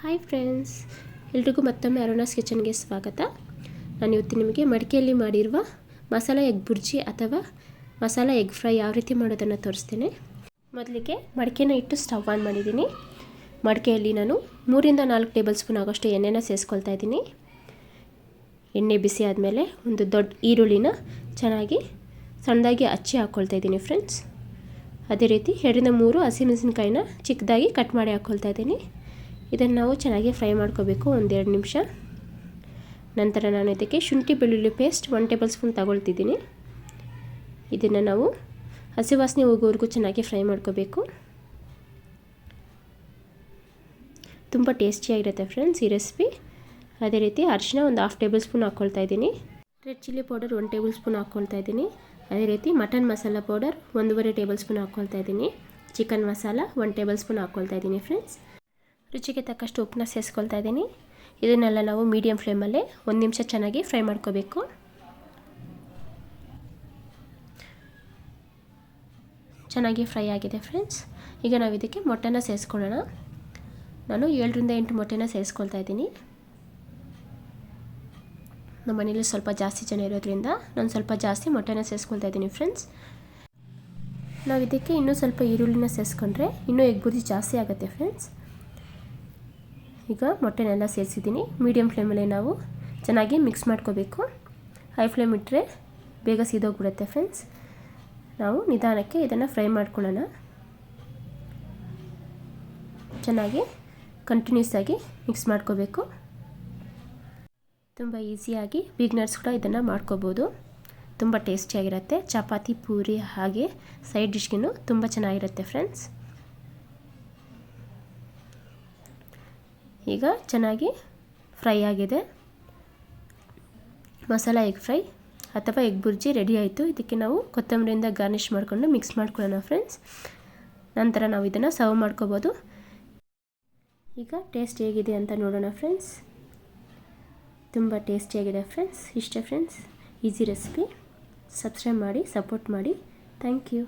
Hi friends, ಎಲ್ರಿಗೂ ಮತ್ತೊಮ್ಮೆ ಅರುಣಾಸ್ ಕಿಚನ್ಗೆ ಸ್ವಾಗತ. ನಾನು ಇವತ್ತು ನಿಮಗೆ ಮಡಿಕೆಯಲ್ಲಿ ಮಾಡಿರುವ ಮಸಾಲ ಎಗ್ ಬುರ್ಜಿ ಅಥವಾ ಮಸಾಲ ಎಗ್ ಫ್ರೈ ಯಾವ ರೀತಿ ಮಾಡೋದನ್ನು ತೋರಿಸ್ತೇನೆ. ಮೊದಲಿಗೆ ಮಡಿಕೆನ ಇಟ್ಟು ಸ್ಟವ್ ಆನ್ ಮಾಡಿದ್ದೀನಿ. ಮಡಿಕೆಯಲ್ಲಿ ನಾನು 3-4 ಟೇಬಲ್ ಸ್ಪೂನ್ ಆಗೋಷ್ಟು ಎಣ್ಣೆನ ಸೇರಿಸ್ಕೊಳ್ತಾ ಇದ್ದೀನಿ. ಎಣ್ಣೆ ಬಿಸಿ ಆದಮೇಲೆ ಒಂದು ದೊಡ್ಡ ಈರುಳ್ಳಿನ ಚೆನ್ನಾಗಿ ಸಣ್ಣದಾಗಿ ಹಚ್ಚಿ ಹಾಕ್ಕೊಳ್ತಾ ಇದ್ದೀನಿ ಫ್ರೆಂಡ್ಸ್. ಅದೇ ರೀತಿ 2-3 ಹಸಿಮೆಣಸಿನಕಾಯಿನ ಚಿಕ್ಕದಾಗಿ ಕಟ್ ಮಾಡಿ ಹಾಕ್ಕೊಳ್ತಾ ಇದ್ದೀನಿ. ಇದನ್ನು ನಾವು ಚೆನ್ನಾಗಿ ಫ್ರೈ ಮಾಡ್ಕೋಬೇಕು 1-2 ನಿಮಿಷ. ನಂತರ ನಾನು ಇದಕ್ಕೆ ಶುಂಠಿ ಬೆಳ್ಳುಳ್ಳಿ ಪೇಸ್ಟ್ 1 ಟೇಬಲ್ ಸ್ಪೂನ್ ತಗೊಳ್ತಿದ್ದೀನಿ. ಇದನ್ನು ನಾವು ಹಸಿ ವಾಸನೆ ಹೋಗೋವರೆಗೂ ಚೆನ್ನಾಗಿ ಫ್ರೈ ಮಾಡ್ಕೋಬೇಕು. ತುಂಬ ಟೇಸ್ಟಿಯಾಗಿರುತ್ತೆ ಫ್ರೆಂಡ್ಸ್ ಈ ರೆಸಿಪಿ. ಅದೇ ರೀತಿ ಅರಿಶಿನ ಒಂದು 1/2 ಟೇಬಲ್ ಸ್ಪೂನ್ ಹಾಕ್ಕೊಳ್ತಾ ಇದ್ದೀನಿ. Red chilli powder 1 table spoon ಹಾಕ್ಕೊಳ್ತಾ ಇದ್ದೀನಿ. ಅದೇ ರೀತಿ mutton masala powder 1.5 table spoon ಹಾಕ್ಕೊಳ್ತಾ ಇದ್ದೀನಿ. ಚಿಕನ್ ಮಸಾಲ 1 ಟೇಬಲ್ ಸ್ಪೂನ್ ಹಾಕ್ಕೊಳ್ತಾ ಇದ್ದೀನಿ ಫ್ರೆಂಡ್ಸ್. ರುಚಿಗೆ ತಕ್ಕಷ್ಟು ಉಪ್ಪನ್ನ ಸೇರಿಸ್ಕೊಳ್ತಾ ಇದ್ದೀನಿ. ಇದನ್ನೆಲ್ಲ ನಾವು ಮೀಡಿಯಮ್ ಫ್ಲೇಮಲ್ಲೇ 1 ನಿಮಿಷ ಚೆನ್ನಾಗಿ ಫ್ರೈ ಮಾಡ್ಕೋಬೇಕು. ಚೆನ್ನಾಗಿ ಫ್ರೈ ಆಗಿದೆ ಫ್ರೆಂಡ್ಸ್. ಈಗ ನಾವು ಇದಕ್ಕೆ ಮೊಟ್ಟೆನ ಸೇರಿಸ್ಕೊಳ್ಳೋಣ. ನಾನು 7-8 ಮೊಟ್ಟೆನ ಸೇರಿಸ್ಕೊಳ್ತಾ ಇದ್ದೀನಿ. ನಮ್ಮ ಮನೇಲಿ ಸ್ವಲ್ಪ ಜಾಸ್ತಿ ಜನ ಇರೋದ್ರಿಂದ ನಾನು ಸ್ವಲ್ಪ ಜಾಸ್ತಿ ಮೊಟ್ಟೆನ ಸೇರಿಸ್ಕೊಳ್ತಾ ಇದ್ದೀನಿ ಫ್ರೆಂಡ್ಸ್. ನಾವು ಇದಕ್ಕೆ ಇನ್ನೂ ಸ್ವಲ್ಪ ಈರುಳ್ಳಿನ ಸೇರಿಸ್ಕೊಂಡ್ರೆ ಇನ್ನೂ ಎಗ್ ಬುರ್ಜಿ ಜಾಸ್ತಿ ಆಗುತ್ತೆ ಫ್ರೆಂಡ್ಸ್. ಈಗ ಮೊಟ್ಟೆನೆಲ್ಲ ಸೇರಿಸಿದ್ದೀನಿ. ಮೀಡಿಯಮ್ ಫ್ಲೇಮಲ್ಲಿ ನಾವು ಚೆನ್ನಾಗಿ ಮಿಕ್ಸ್ ಮಾಡ್ಕೋಬೇಕು. ಹೈ ಫ್ಲೇಮ್ ಇಟ್ಟರೆ ಬೇಗ ಸೀದೋಗ್ಬಿಡುತ್ತೆ ಫ್ರೆಂಡ್ಸ್. ನಾವು ನಿಧಾನಕ್ಕೆ ಇದನ್ನು ಫ್ರೈ ಮಾಡ್ಕೊಳ್ಳೋಣ. ಚೆನ್ನಾಗಿ ಕಂಟಿನ್ಯೂಸ್ ಆಗಿ ಮಿಕ್ಸ್ ಮಾಡ್ಕೋಬೇಕು. ತುಂಬ ಈಸಿಯಾಗಿ ಬಿಗ್ನರ್ಸ್ ಕೂಡ ಇದನ್ನು ಮಾಡ್ಕೋಬೋದು. ತುಂಬ ಟೇಸ್ಟಿಯಾಗಿರುತ್ತೆ. ಚಪಾತಿ, ಪೂರಿ ಹಾಗೆ ಸೈಡ್ ಡಿಶ್ಗೂ ತುಂಬ ಚೆನ್ನಾಗಿರುತ್ತೆ ಫ್ರೆಂಡ್ಸ್. ಈಗ ಚೆನ್ನಾಗಿ ಫ್ರೈ ಆಗಿದೆ. ಮಸಾಲ ಎಗ್ ಫ್ರೈ ಅಥವಾ ಎಗ್ ಬುರ್ಜಿ ರೆಡಿ ಆಯಿತು. ಇದಕ್ಕೆ ನಾವು ಕೊತ್ತಂಬರಿಯಿಂದ ಗಾರ್ನಿಷ್ ಮಾಡಿಕೊಂಡು ಮಿಕ್ಸ್ ಮಾಡ್ಕೊಳ್ಳೋಣ ಫ್ರೆಂಡ್ಸ್. ನಂತರ ನಾವು ಇದನ್ನು ಸರ್ವ್ ಮಾಡ್ಕೋಬೋದು. ಈಗ ಟೇಸ್ಟ್ ಹೇಗಿದೆ ಅಂತ ನೋಡೋಣ ಫ್ರೆಂಡ್ಸ್. ತುಂಬ ಟೇಸ್ಟಿಯಾಗಿದೆ ಫ್ರೆಂಡ್ಸ್. ಇಷ್ಟೇ ಫ್ರೆಂಡ್ಸ್, ಈಸಿ ರೆಸಿಪಿ. ಸಬ್ಸ್ಕ್ರೈಬ್ ಮಾಡಿ, ಸಪೋರ್ಟ್ ಮಾಡಿ. Thank you.